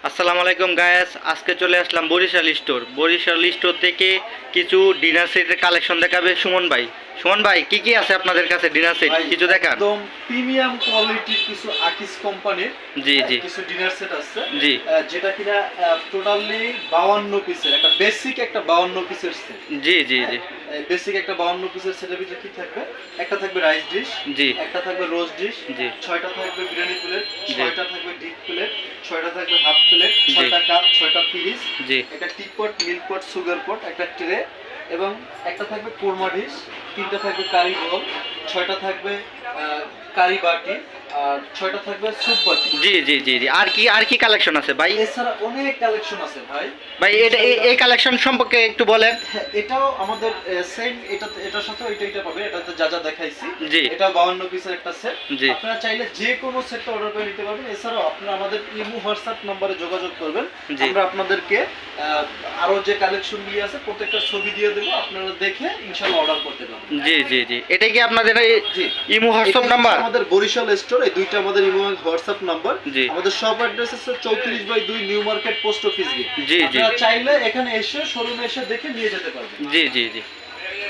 আসসালামু আলাইকুম গায়াস, আজকে চলে আসলাম বরিশাল স্টোর। বরিশাল স্টোর থেকে কিছু ডিনার সেটের কালেকশন দেখাবে সুমন ভাই। সুমন ভাই, কি কি আছে আপনাদের কাছে ডিনার সেট কিছু দেখান। একদম প্রিমিয়াম কোয়ালিটির কিছু আকিস কোম্পানির জি জি কিছু ডিনার সেট আছে, জি যেটা কিনা টোটালি 52 পিসের একটা বেসিক, একটা 52 পিসের সেট। জি জি জি বেসিক একটা 52 পিসের সেটের ভিতরে কি থাকবে? একটা থাকবে রাইস ডিশ, জি একটা থাকবে রোস্ট ডিশ, জি 6টা থাকবে বিরিয়ানি প্লেট, জি 6টা থাকবে ডিপ প্লেট, 6টা থাকবে হাফ প্লেট, জি 6টা কাপ, 6টা পিরিস, জি একটা টি পট, মিল্ক পট, সুগার পট, একটা ট্রে, এবং একটা থাকবে কোরমা ডিশ, 3টা থাকবে কারি বোল, 6টা থাকবে কারি বাটি, আর 6টা থাকবে স্যুপ বাটি। জি জি জি জি আর কি কালেকশন আছে ভাই? এছাড়া অনেক কালেকশন আছে ভাই। ভাই এটা এই কালেকশন সম্পর্কে একটু বলেন। হ্যাঁ, এটাও আমাদের সেম, এটার সাথে এটা পাবে, এটাতে যা যা দেখাইছি। জি এটা 52 পিসের একটা সেট। জি আপনারা চাইলে যে কোনো সেটটা অর্ডার করে নিতে পারবেন। এছাড়াও আপনারা আমাদের ইমো হোয়াটসঅ্যাপ নম্বরে যোগাযোগ করবেন। জি আমরা আপনাদেরকে আরো যে কালেকশন নিয়ে আছে প্রত্যেকটা ছবি দিয়ে দেবো, আপনারা দেখে ইনশাআল্লাহ অর্ডার করতে পারবেন। জি জি জি এটা কি আপনাদের জি, ইমো হোয়াটসঅ্যাপ এটা নাম্বার? আমাদের বরিশাল স্টোর, এই দুইটা আমাদের ইমো হোয়াটসঅ্যাপ নাম্বার। জি আমাদের শপ অ্যাড্রেস আছে 34/2 new market post office gate. জি জি আপনারা চাইলে এখানে এসে শোরুমে এসে দেখে নিয়ে যেতে পারবেন। জি জি জি